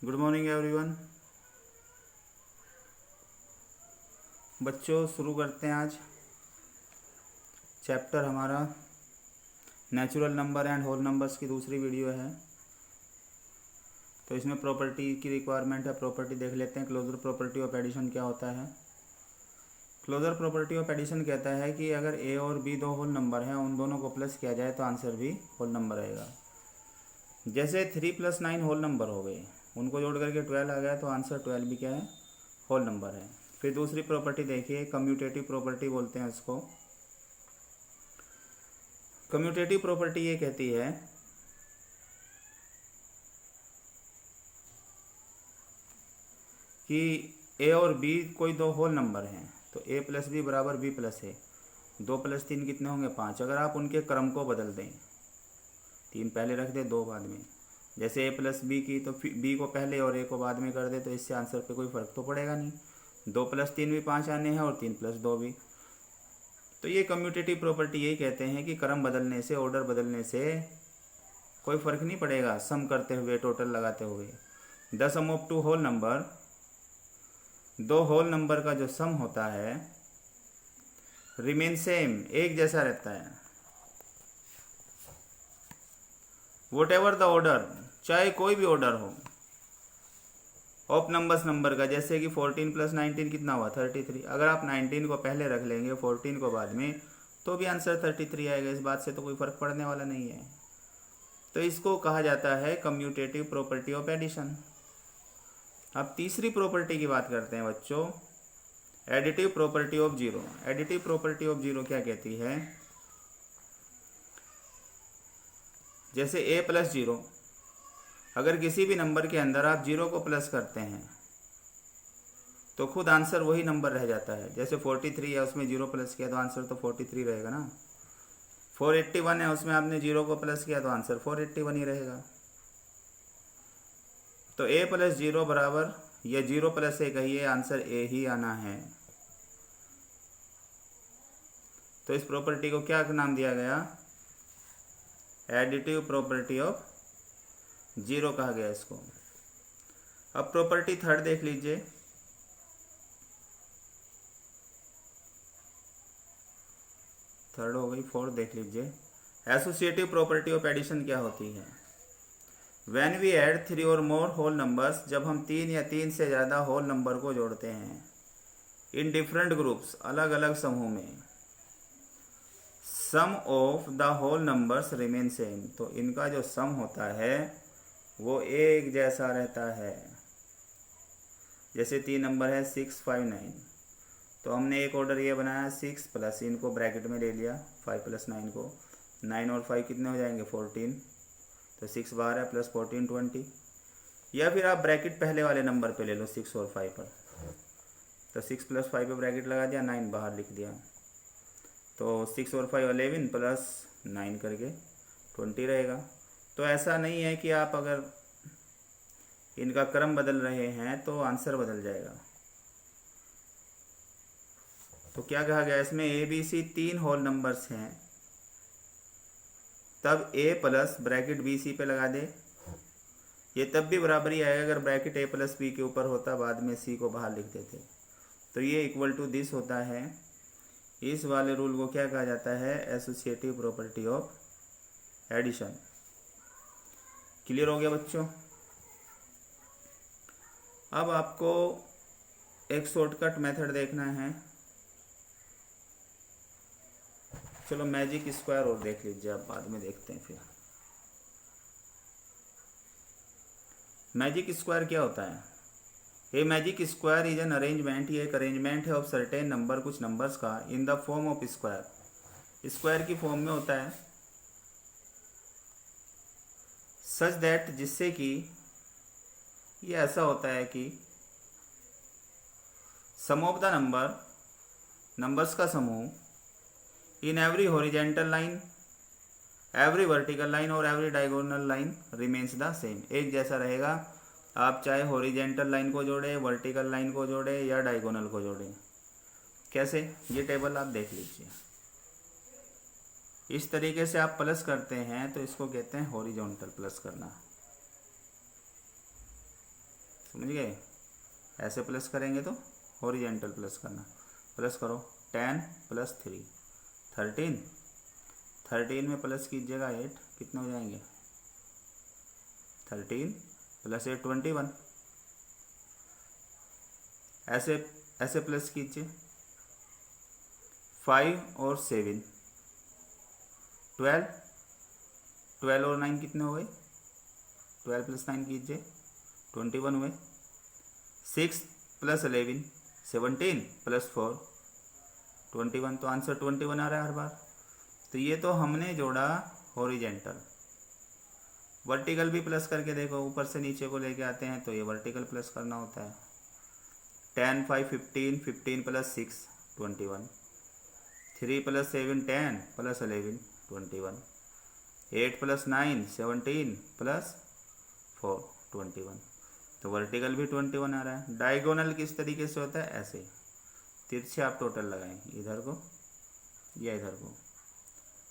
Good morning everyone. बच्चों शुरू करते हैं आज चैप्टर हमारा natural number and whole numbers की दूसरी वीडियो है। तो इसमें प्रॉपर्टी की रिक्वायरमेंट है, प्रॉपर्टी देख लेते हैं। क्लोजर प्रॉपर्टी ऑफ एडिशन क्या होता है? क्लोजर प्रॉपर्टी ऑफ एडिशन कहता है कि अगर ए और बी दो होल नंबर हैं, उन दोनों को प्लस किया जाए तो आंसर भी होल नंबर आएगा। जैसे 3 + 9 होल नंबर हो गए, उनको जोड़ करके 12 आ गया तो आंसर 12 भी क्या है? होल नंबर है। फिर दूसरी प्रॉपर्टी देखिए, कम्यूटेटिव प्रॉपर्टी बोलते हैं उसको। कम्यूटेटिव प्रॉपर्टी ये कहती है कि ए और बी कोई दो होल नंबर हैं, तो a + b = b + a। 2 + 3 कितने होंगे? 5। अगर आप उनके क्रम को बदल दें, 3 पहले रख दें 2 बाद में, जैसे a + b की तो b को पहले और a को बाद में कर दे, तो इससे आंसर पे कोई फ़र्क तो पड़ेगा नहीं। 2 + 3 भी 5 आने हैं और 3 + 2 भी। तो ये कम्यूटेटिव प्रॉपर्टी यही कहते हैं कि क्रम बदलने से, ऑर्डर बदलने से कोई फ़र्क नहीं पड़ेगा, सम करते हुए, टोटल लगाते हुए। The sum of 2 whole number, दो होल नंबर का जो सम होता है रिमेन सेम, एक जैसा रहता है। वोट एवर द ऑर्डर, चाहे कोई भी ऑर्डर हो ऑफ नंबर्स, नंबर का। जैसे कि 14 + 19 कितना हुआ? 33। अगर आप 19 को पहले रख लेंगे, 14 को बाद में, तो भी आंसर 33 आएगा। इस बात से तो कोई फ़र्क पड़ने वाला नहीं है। तो इसको कहा जाता है कम्यूटेटिव प्रॉपर्टी ऑफ एडिशन। अब तीसरी प्रॉपर्टी की बात करते हैं बच्चों, additive property of zero. Additive property of zero क्या कहती है? जैसे a + 0, अगर किसी भी नंबर के अंदर आप 0 को प्लस करते हैं तो खुद आंसर वही नंबर रह जाता है। जैसे 43 है, उसमें 0 प्लस किया तो आंसर तो 43 रहेगा ना। 481 है, उसमें आपने 0 को प्लस किया तो आंसर 481 ही रहेगा। तो a + 0 बराबर, या 0 + a कहिए, आंसर a ही आना है। तो इस प्रॉपर्टी को क्या नाम दिया गया? एडिटिव प्रॉपर्टी ऑफ जीरो कहा गया इसको। अब प्रॉपर्टी थर्ड देख लीजिए। थर्ड हो गई, फोर्थ देख लीजिए। एसोसिएटिव प्रॉपर्टी ऑफ एडिशन क्या होती है? व्हेन वी ऐड 3 और मोर होल नंबर्स, जब हम 3 या 3 से ज़्यादा होल नंबर को जोड़ते हैं इन डिफरेंट ग्रुप्स, अलग अलग समूह में, sum of the whole numbers remain same, तो इनका जो सम होता है वो एक जैसा रहता है। जैसे 3 नंबर है 6, 5, 9, तो हमने एक ऑर्डर ये बनाया, 6 प्लस इनको ब्रैकेट में ले लिया, 5 + 9 को, 9 और 5 कितने हो जाएंगे? 14, तो 6 बाहर है, प्लस 14 20। या फिर आप ब्रैकेट पहले वाले नंबर पे ले लो, 6 और 5 पर, तो 6 + 5 पे ब्रैकेट लगा दिया, 9 बाहर लिख दिया, तो 6 और 5 11 प्लस 9 करके 20 रहेगा। तो ऐसा नहीं है कि आप अगर इनका क्रम बदल रहे हैं तो आंसर बदल जाएगा। तो क्या कहा गया इसमें? a b c 3 whole numbers हैं, तब a plus bracket B C पे लगा दे, ये तब भी बराबर ही आएगा अगर ब्रैकेट a + b के ऊपर होता, बाद में c को बाहर लिख देते। तो ये इक्वल टू दिस होता है। इस वाले रूल को क्या कहा जाता है? Associative property of addition. Clear हो गया बच्चों? अब आपको एक शॉर्टकट मेथड देखना है। चलो मैजिक स्क्वायर और देख लीजिए, आप बाद में देखते हैं फिर। मैजिक स्क्वायर क्या होता है? A magic square is an arrangement, ये एक अरेंजमेंट है ऑफ सर्टेन नंबर, कुछ नंबर्स का, in the form of square, square की फॉर्म में होता है, सच दैट, जिससे कि ये ऐसा होता है कि sum of the number, numbers का समूह, in every horizontal line, every vertical line और every diagonal line remains the same, एक जैसा रहेगा। आप चाहे हॉरिजेंटल लाइन को जोड़े, वर्टिकल लाइन को जोड़े या डायगोनल को जोड़े। कैसे? ये टेबल आप देख लीजिए। इस तरीके से आप प्लस करते हैं तो इसको कहते हैं हॉरिजॉन्टल प्लस करना। समझ गए? ऐसे प्लस करेंगे तो हॉरिजेंटल प्लस करना। प्लस करो 10 + 3 13, 13 में प्लस कीजिएगा 8, कितने हो जाएंगे? 13 + 8 21। ऐसे ऐसे प्लस कीजिए 5 और 7 12, 12 और 9 कितने हो गए? 12 + 9 कीजिए 21 हुए। 6 + 11 17 + 4 21, तो आंसर 21 आ रहा है हर बार। तो ये तो हमने जोड़ा हॉरिजेंटल। वर्टिकल भी प्लस करके देखो, ऊपर से नीचे को लेके आते हैं तो ये वर्टिकल प्लस करना होता है। 10 5 15, 15 + 6 21, 3 + 7 10 + 11 21, 8 + 9 17 + 4 21, तो वर्टिकल भी 21 आ रहा है। डायगोनल किस तरीके से होता है? ऐसे तिरछे आप टोटल लगाएं, इधर को या इधर को।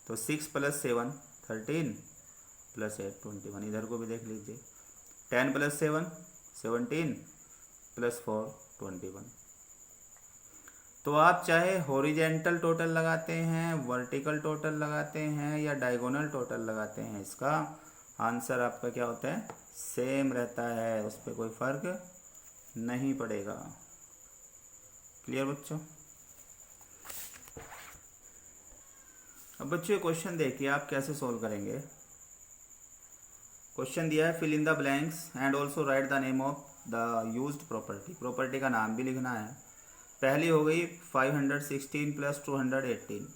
तो 6 + 7 13 + 8 21, इधर को भी देख लीजिए। 10 + 7 17 + 4 21। तो आप चाहे हॉरिजेंटल टोटल लगाते हैं, वर्टिकल टोटल लगाते हैं या डायगोनल टोटल लगाते हैं, इसका आंसर आपका क्या होता है? सेम रहता है, उस पर कोई फर्क नहीं पड़ेगा। क्लियर बच्चों? अब बच्चों क्वेश्चन देखिए आप कैसे सोल्व करेंगे। क्वेश्चन दिया है fill in the blanks and also write the name of the used property. Property का नाम भी लिखना है। पहली हो गई 516 + 218,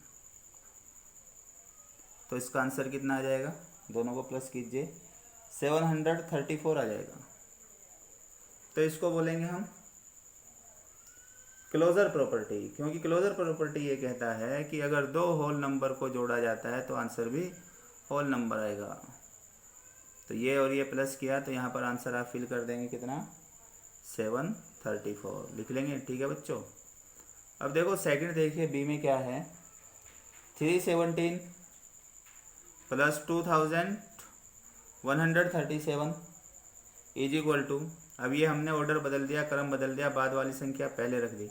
तो इसका आंसर कितना आ जाएगा? दोनों को प्लस कीजिए 734 आ जाएगा। तो इसको बोलेंगे हम क्लोजर प्रॉपर्टी, क्योंकि क्लोजर प्रॉपर्टी ये कहता है कि अगर दो होल नंबर को जोड़ा जाता है तो आंसर भी होल नंबर आएगा। तो ये और ये प्लस किया तो यहाँ पर आंसर आप फिल कर देंगे कितना? 734 लिख लेंगे। ठीक है बच्चों? अब देखो सेकंड देखिए, बी में क्या है? 317 + 2137 इज इक्वल टू, अब ये हमने ऑर्डर बदल दिया, क्रम बदल दिया, बाद वाली संख्या पहले रख दी,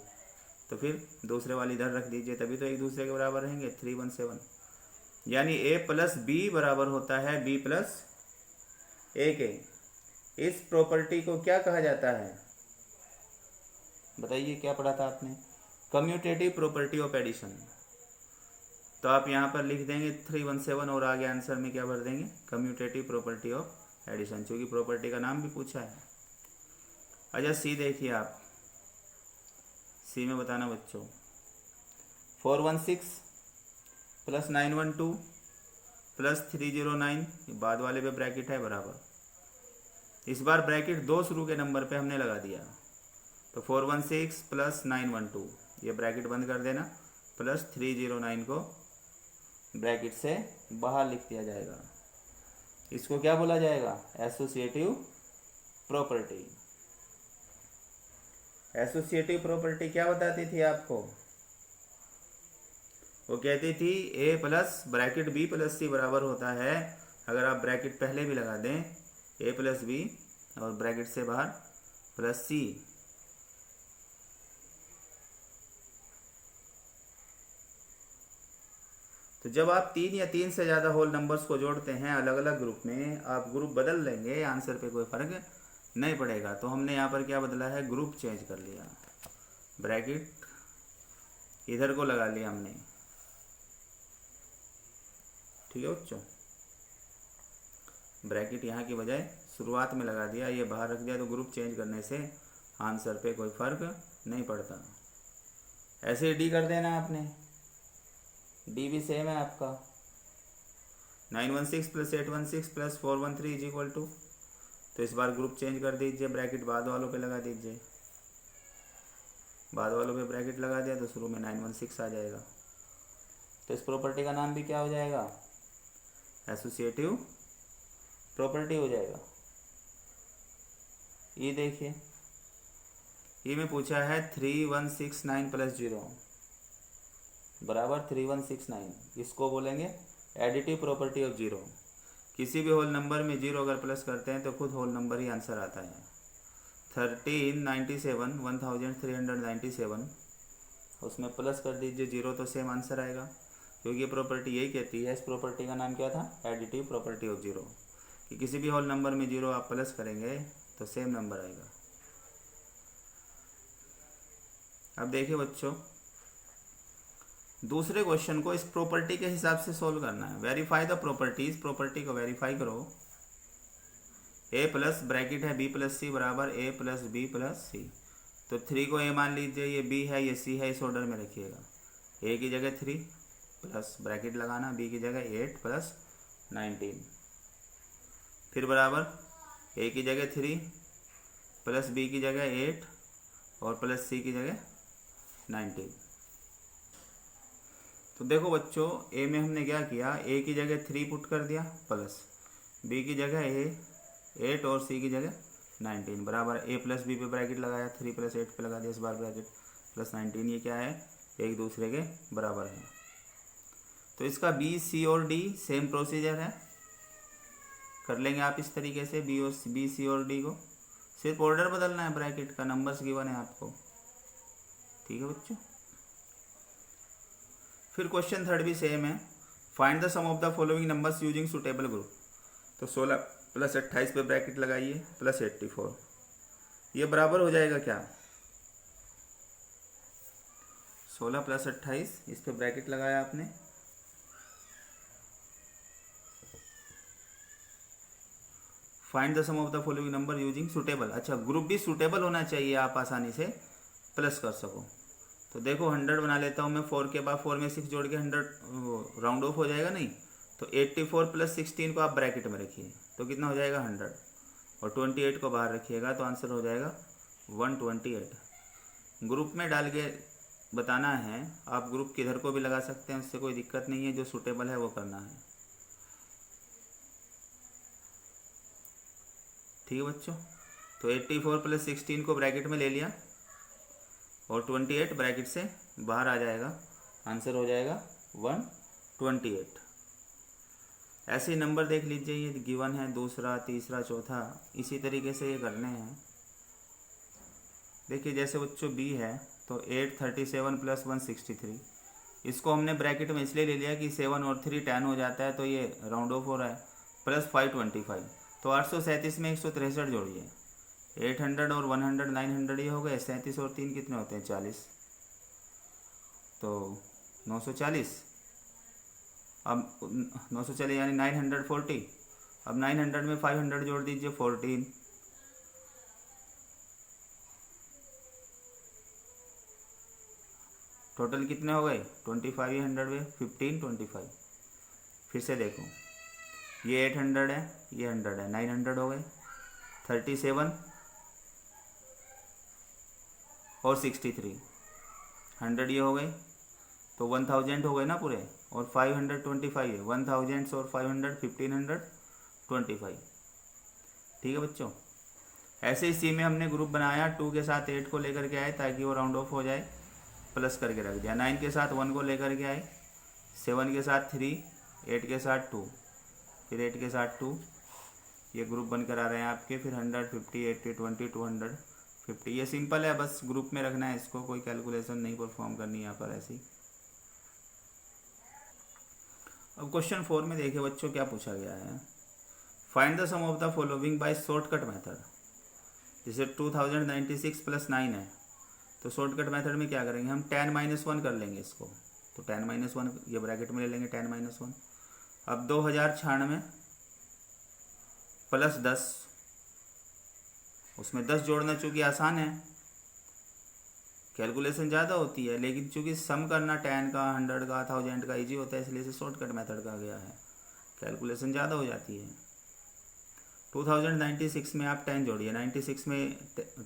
तो फिर दूसरे वाली इधर रख दीजिए, तभी तो एक दूसरे के बराबर रहेंगे। 317 यानी a + b बराबर होता है b + a के। इस प्रॉपर्टी को क्या कहा जाता है? बताइए, क्या पढ़ा था आपने? Commutative property of addition. तो आप यहाँ पर लिख देंगे 317 और आगे आंसर में क्या भर देंगे? कम्यूटेटिव प्रॉपर्टी ऑफ एडिशन, क्योंकि प्रॉपर्टी का नाम भी पूछा है। अच्छा सी देखिए आप, सी में बताना बच्चों। 416 + 912 + 309, बाद वाले पे ब्रैकेट है बराबर। इस बार ब्रैकेट 2 शुरू के नंबर पे हमने लगा दिया, तो 416 + 912, ये ब्रैकेट बंद कर देना, + 309 को ब्रैकेट से बाहर लिख दिया जाएगा। इसको क्या बोला जाएगा? Associative property. एसोसिएटिव प्रॉपर्टी क्या बताती थी आपको? वो कहती थी a + ब्रैकेट b + c बराबर होता है, अगर आप ब्रैकेट पहले भी लगा दें, a + b और ब्रैकेट से बाहर +c। तो जब आप 3 या 3 से ज़्यादा होल नंबर्स को जोड़ते हैं अलग अलग ग्रुप में, आप ग्रुप बदल लेंगे, आंसर पे कोई फर्क नहीं पड़ेगा। तो हमने यहाँ पर क्या बदला है? ग्रुप चेंज कर लिया, ब्रैकेट इधर को लगा लिया हमने। ठीक है बच्चों? ब्रैकेट यहाँ की बजाय शुरुआत में लगा दिया, ये बाहर रख दिया, तो ग्रुप चेंज करने से आंसर पे कोई फर्क नहीं पड़ता। ऐसे डी कर देना आपने, डी भी सेम है आपका। 916 + 816 + 413 इज इक्वल टू, तो इस बार ग्रुप चेंज कर दीजिए, ब्रैकेट बाद वालों पे लगा दीजिए, बाद वालों पे ब्रैकेट लगा दिया तो शुरू में 916 आ जाएगा। तो इस प्रॉपर्टी का नाम भी क्या हो जाएगा? एसोसिएटिव प्रॉपर्टी हो जाएगा। ये देखिए, ये में पूछा है 3169 + 0 बराबर 3169, इसको बोलेंगे एडिटिव प्रॉपर्टी ऑफ 0। किसी भी होल नंबर में 0 अगर प्लस करते हैं तो खुद होल नंबर ही आंसर आता है। 1397 1397 उसमें प्लस कर दीजिए जीरो, तो सेम आंसर आएगा, क्योंकि ये प्रॉपर्टी यही कहती है, इस प्रॉपर्टी का नाम क्या था, एडिटिव प्रॉपर्टी ऑफ जीरो, कि किसी भी होल नंबर में जीरो आप प्लस करेंगे तो सेम नंबर आएगा। अब देखिए बच्चों, दूसरे क्वेश्चन को इस प्रॉपर्टी के हिसाब से सोल्व करना है। वेरीफाई द प्रॉपर्टीज, प्रॉपर्टी को वेरीफाई करो। ए प्लस ब्रैकेट है बी प्लस सी बराबर ए प्लस बी प्लस सी, तो 3 को ए मान लीजिए, ये बी है ये सी है, इस ऑर्डर में रखिएगा। ए की जगह 3 प्लस ब्रैकेट लगाना, बी की जगह 8 प्लस 19, फिर बराबर ए की जगह 3 प्लस बी की जगह 8 और प्लस सी की जगह 19। तो देखो बच्चों, ए में हमने क्या किया, ए की जगह 3 पुट कर दिया प्लस बी की जगह 8 और सी की जगह 19 बराबर ए प्लस बी पे ब्रैकेट लगाया, 3 प्लस 8 पे लगा दिया इस बार ब्रैकेट, प्लस 19, ये क्या है, एक दूसरे के बराबर है। तो इसका बी सी और डी सेम प्रोसीजर है, कर लेंगे आप इस तरीके से, बी सी और डी को, सिर्फ ऑर्डर बदलना है, ब्रैकेट का नंबर्स गिवन है आपको, ठीक है बच्चों। फिर क्वेश्चन थर्ड भी सेम है, find the sum of the following numbers using suitable group. तो 16 प्लस 28 पे ब्रैकेट लगाइए प्लस 84, ये बराबर हो जाएगा क्या, 16 प्लस 28, इस पे ब्रैकेट लगाया आपने, find the sum of the following number using suitable. अच्छा, ग्रुप भी सुटेबल होना चाहिए, आप आसानी से प्लस कर सको। तो देखो 100 बना लेता हूँ मैं, 4 के बाद 4 में 6 जोड़ के 100 राउंड ऑफ हो जाएगा नहीं, तो 84 प्लस 16 को आप ब्रैकेट में रखिए, तो कितना हो जाएगा 100, और 28 को बाहर रखिएगा, तो आंसर हो जाएगा 128। ग्रुप में डाल के बताना है, आप ग्रुप किधर को भी लगा सकते हैं, उससे कोई दिक्कत नहीं है, जो सूटेबल है वो करना है, ठीक है बच्चों। तो 84 प्लस 16 को ब्रैकेट में ले लिया और 28 ब्रैकेट से बाहर आ जाएगा, आंसर हो जाएगा 128। ऐसे ही नंबर देख लीजिए, ये गिवन है, दूसरा तीसरा चौथा, इसी तरीके से ये करने हैं। देखिए जैसे बच्चों बी है, तो 837 प्लस 163, इसको हमने ब्रैकेट में इसलिए ले लिया कि 7 और 3 10 हो जाता है, तो ये राउंड ऑफ हो रहा है, प्लस 525, तो 837 में 163 जोड़िए, 800 और 100 900 ये हो गए, 37 और 3 कितने होते हैं 40, तो 940, अब 940 यानी 940, अब 900 में 500 जोड़ दीजिए 14, टोटल कितने हो गए 25, ये 100 में 15 25। फिर से देखो, ये 800 है, ये 100 है, 900 हो गए, 37 और 63, 100 ये हो गए, तो 1000 हो गए ना पूरे, और 525 है, 1000 और 500 1525, ठीक है बच्चों। ऐसे ही सी में हमने ग्रुप बनाया, 2 के साथ 8 को लेकर के आए ताकि वो राउंड ऑफ हो जाए, प्लस करके रख दिया, 9 के साथ 1 को लेकर के आए, 7 के साथ 3, 8 के साथ 2, फिर 8 के साथ 2, ये ग्रुप बनकर आ रहे हैं आपके, फिर 100 50 80 20 250, ये सिंपल है, बस ग्रुप में रखना है इसको, कोई कैलकुलेशन नहीं परफॉर्म करनी है यहाँ पर ऐसी। अब क्वेश्चन 4 में देखिए बच्चों क्या पूछा गया है, find the sum of the following by shortcut method. जैसे 2096 प्लस 9 है, तो शॉर्टकट मेथड में क्या करेंगे हम, 10 - 1 कर लेंगे इसको, तो 10 - 1 ये ब्रैकेट में ले लेंगे 10 - 1। अब 2096 प्लस 10, उसमें 10 जोड़ना चूँकि आसान है, कैलकुलेशन ज़्यादा होती है, लेकिन चूँकि सम करना 10 का 100 का 1000 का ईजी होता है, इसलिए इसे शॉर्टकट मेथड कहा गया है, कैलकुलेशन ज़्यादा हो जाती है। 2096 में आप 10 जोड़िए, 96 में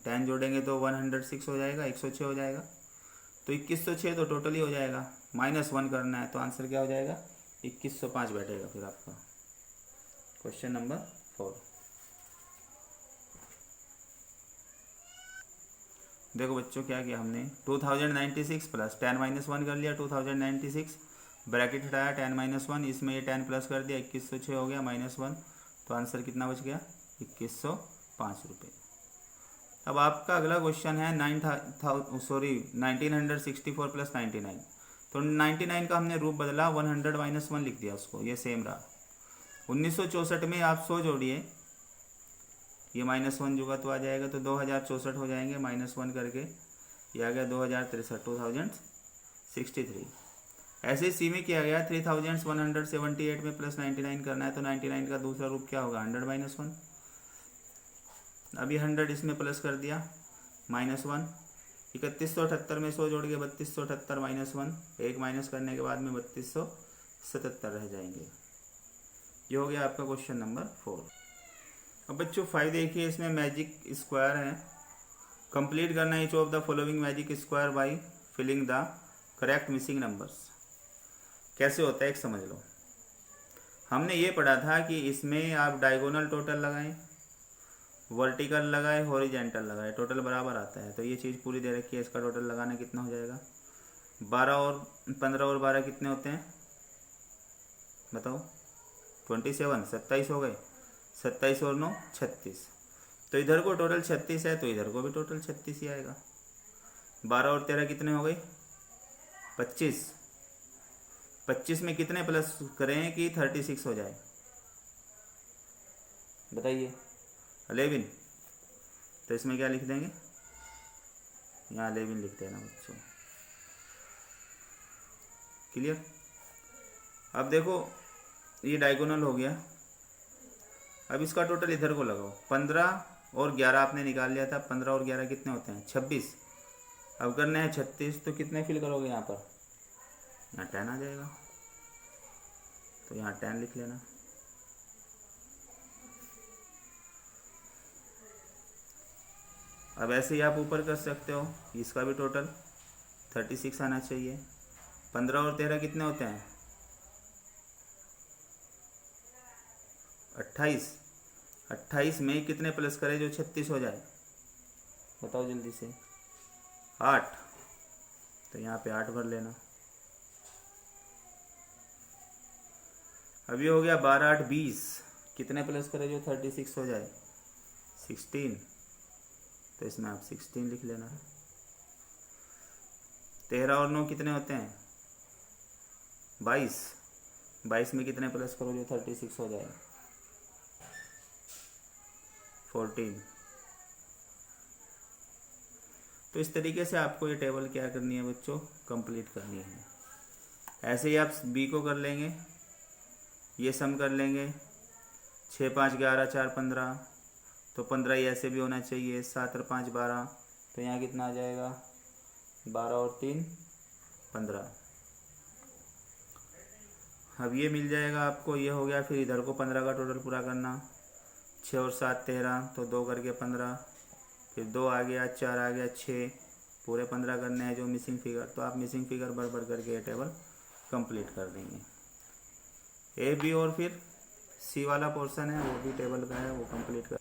10 जोड़ेंगे तो 106 हो जाएगा, 106 हो जाएगा, तो 2106 तो टोटली हो जाएगा, -1 करना है, तो आंसर क्या हो जाएगा 2105 बैठेगा फिर आपका। क्वेश्चन नंबर 4, देखो बच्चों क्या किया हमने, 2096 प्लस 10 - 1 कर लिया, 2096 ब्रैकेट हटाया 10 - 1, इसमें ये 10 प्लस कर दिया, 2106 हो गया -1, तो आंसर कितना बच गया 2105 रुपये। अब आपका अगला क्वेश्चन है 1964 प्लस 99। तो 99 का हमने रूप बदला, 100 माइनस 1 लिख दिया उसको, ये सेम रहा। 1964 में आप 100 जोड़िए, ये -1 जुगा तो आ जाएगा, तो 2064 हो जाएंगे, -1 करके ये आ गया 2063, 2063। ऐसे ही सी में किया गया 3178 में प्लस 99 करना है, तो 99 का दूसरा रूप क्या होगा, 100 माइनस 1। अभी 100 इसमें प्लस कर दिया, -1। 3178 में 100 जोड़ के 3278 -1, एक माइनस करने के बाद में 3277 रह जाएंगे। ये हो गया आपका क्वेश्चन नंबर 4। अब बच्चों 5 देखिए, इसमें मैजिक स्क्वायर है। कंप्लीट करना each of the following magic square by filling the correct missing numbers. कैसे होता है एक समझ लो। हमने ये पढ़ा था कि इसमें आप डायगोनल टोटल लगाएं, वर्टिकल लगाए, हॉरिजेंटल लगाए, टोटल बराबर आता है। तो ये चीज़ पूरी दे रखी है, इसका टोटल लगाना कितना हो जाएगा, 12 और 15 और 12 कितने होते हैं बताओ, 27, 27 हो गए, 27 और 9 36। तो इधर को टोटल 36 है, तो इधर को भी टोटल 36 ही आएगा। 12 और 13 कितने हो गए, 25। 25 में कितने प्लस करें कि 36 हो जाए, बताइए, 11। तो इसमें क्या लिख देंगे, यहाँ 11 लिख देना बच्चों। क्लियर। अब देखो ये डायगोनल हो गया। अब इसका टोटल इधर को लगाओ, 15 और 11 आपने निकाल लिया था, 15 और 11 कितने होते हैं, 26। अब करना है 36, तो कितने फिल करोगे यहाँ पर, यहाँ 10 आ जाएगा, तो यहाँ 10 लिख लेना। अब ऐसे ही आप ऊपर कर सकते हो, इसका भी टोटल 36 आना चाहिए। 15 और 13 कितने होते हैं, 28। 28 में कितने प्लस करें जो 36 हो जाए, बताओ जल्दी से, 8। तो यहाँ पे 8 भर लेना। अभी हो गया 12 8 20, कितने प्लस करें जो 36 हो जाए, 16। तो इसमें आप 16 लिख लेना। 13 और 9 कितने होते हैं, 22। 22 में कितने प्लस करो जो 36 हो जाए, 14। तो इस तरीके से आपको ये टेबल क्या करनी है बच्चों, कंप्लीट करनी है। ऐसे ही आप बी को कर लेंगे, ये सम कर लेंगे, 6 5 11 4 15, तो 15 ही ऐसे भी होना चाहिए, 7 और 5 12, तो यहाँ कितना आ जाएगा, 12 और 3 15। अब ये मिल जाएगा आपको, ये हो गया। फिर इधर को 15 का टोटल पूरा करना, 6 और 7 13, तो 2 करके 15, फिर 2 आ गया, 4 आ गया, 6, पूरे 15 करने हैं जो मिसिंग फिगर। तो आप मिसिंग फिगर भर करके ये टेबल कंप्लीट कर देंगे। ए बी और फिर सी वाला पोर्शन है वो भी टेबल का है, वो कंप्लीट कर